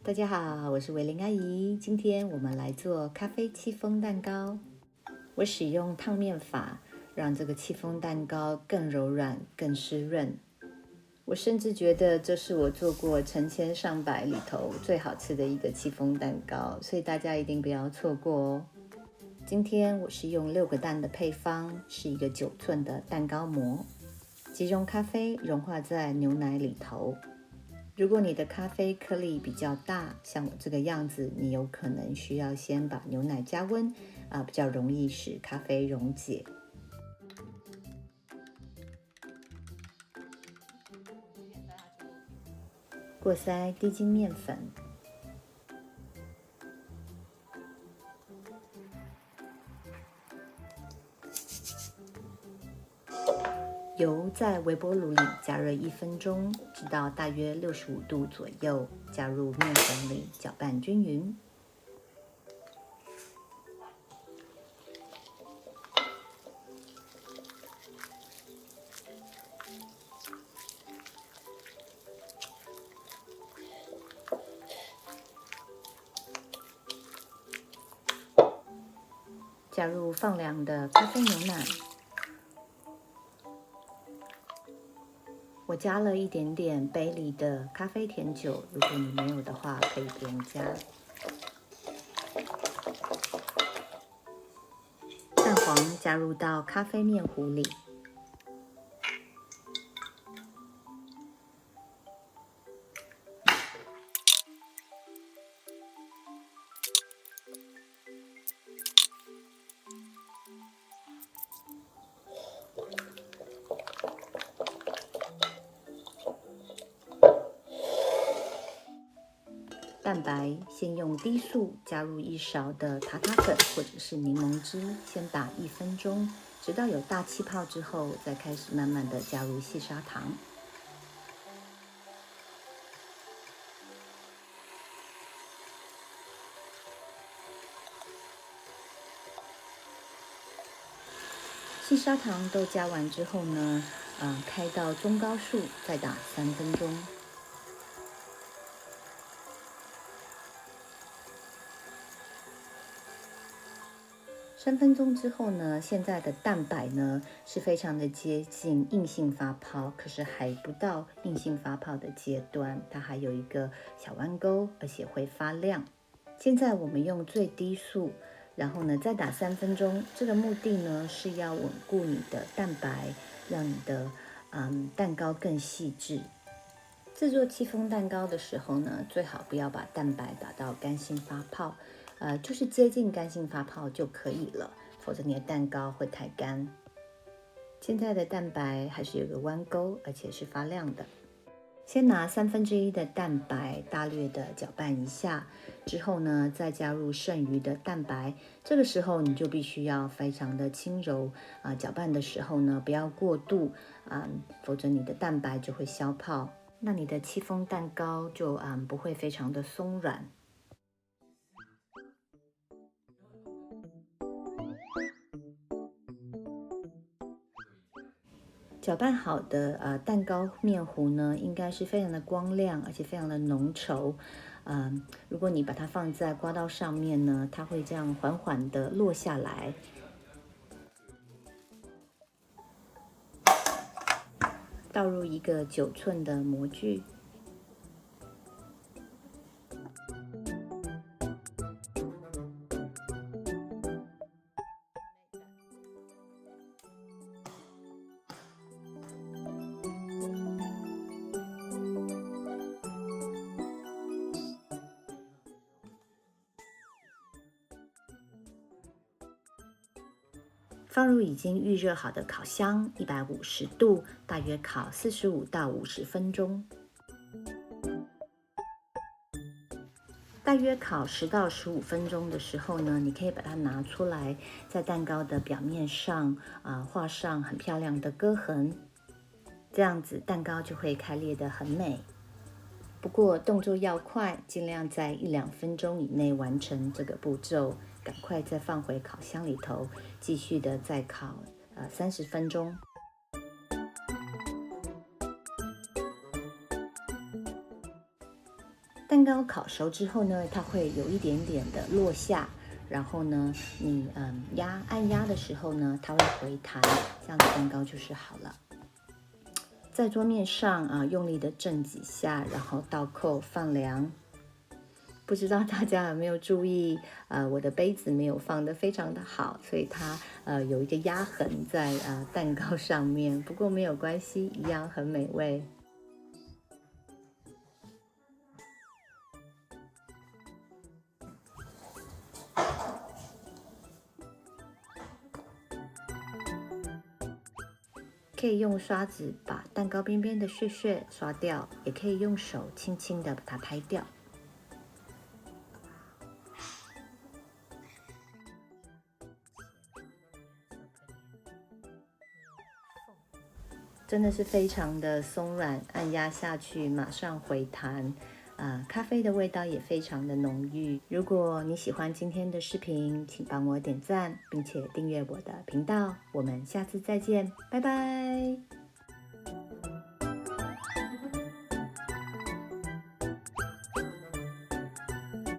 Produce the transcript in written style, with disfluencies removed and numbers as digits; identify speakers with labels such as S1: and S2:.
S1: 大家好，我是维玲阿姨。今天我们来做咖啡戚风蛋糕。我使用烫面法，让这个戚风蛋糕更柔软、更湿润。我甚至觉得这是我做过成千上百里头最好吃的一个戚风蛋糕，所以大家一定不要错过哦。今天我是用6个蛋的配方，是一个9寸的蛋糕模，即溶咖啡融化在牛奶里头。如果你的咖啡颗粒比较大，像我这个样子，你有可能需要先把牛奶加温，比较容易使咖啡溶解。过筛低筋面粉，油在微波炉里加热1分钟，直到大约65度左右，加入面粉里搅拌均匀。加入放凉的咖啡牛奶，我加了一点点杯里的咖啡甜酒，如果你没有的话，可以不用加。蛋黄加入到咖啡面糊里，蛋白先用低速加入1勺的塔塔粉或者是柠檬汁，先打1分钟，直到有大气泡之后，再开始慢慢的加入细砂糖。细砂糖都加完之后呢，开到中高速，再打3分钟。3分钟之后呢，现在的蛋白呢是非常的接近硬性发泡，可是还不到硬性发泡的阶段，它还有一个小弯钩，而且会发亮。现在我们用最低速，然后呢再打3分钟，这个目的呢是要稳固你的蛋白，让你的蛋糕更细致。制作戚风蛋糕的时候呢，最好不要把蛋白打到干性发泡，就是接近干性发泡就可以了，否则你的蛋糕会太干。现在的蛋白还是有个弯钩，而且是发亮的。先拿1/3的蛋白大略的搅拌一下，之后呢，再加入剩余的蛋白。这个时候你就必须要非常的轻柔搅拌的时候呢，不要过度否则你的蛋白就会消泡，那你的戚风蛋糕就不会非常的松软。搅拌好的蛋糕面糊呢，应该是非常的光亮，而且非常的浓稠。如果你把它放在刮刀上面呢，它会这样缓缓的落下来。倒入一个9寸的模具，放入已经预热好的烤箱，150度，大约烤45到50分钟。大约烤10到15分钟的时候呢，你可以把它拿出来，在蛋糕的表面上画上很漂亮的割痕，这样子蛋糕就会开裂得很美。不过动作要快，尽量在1-2分钟以内完成这个步骤，赶快再放回烤箱里头，继续的再烤30分钟。蛋蛋糕烤熟之后呢，它会有一点点的落下，然后呢，你按压的时候呢，它会回弹，这样的蛋糕就是好了。在桌面上用力的震几下，然后倒扣放凉。不知道大家有没有注意，我的杯子没有放得非常的好，所以它有一个压痕在蛋糕上面。不过没有关系，一样很美味。可以用刷子把蛋糕边边的屑屑刷掉，也可以用手轻轻的把它拍掉。真的是非常的松软，按压下去马上回弹，咖啡的味道也非常的浓郁。如果你喜欢今天的视频，请帮我点赞，并且订阅我的频道。我们下次再见，拜拜。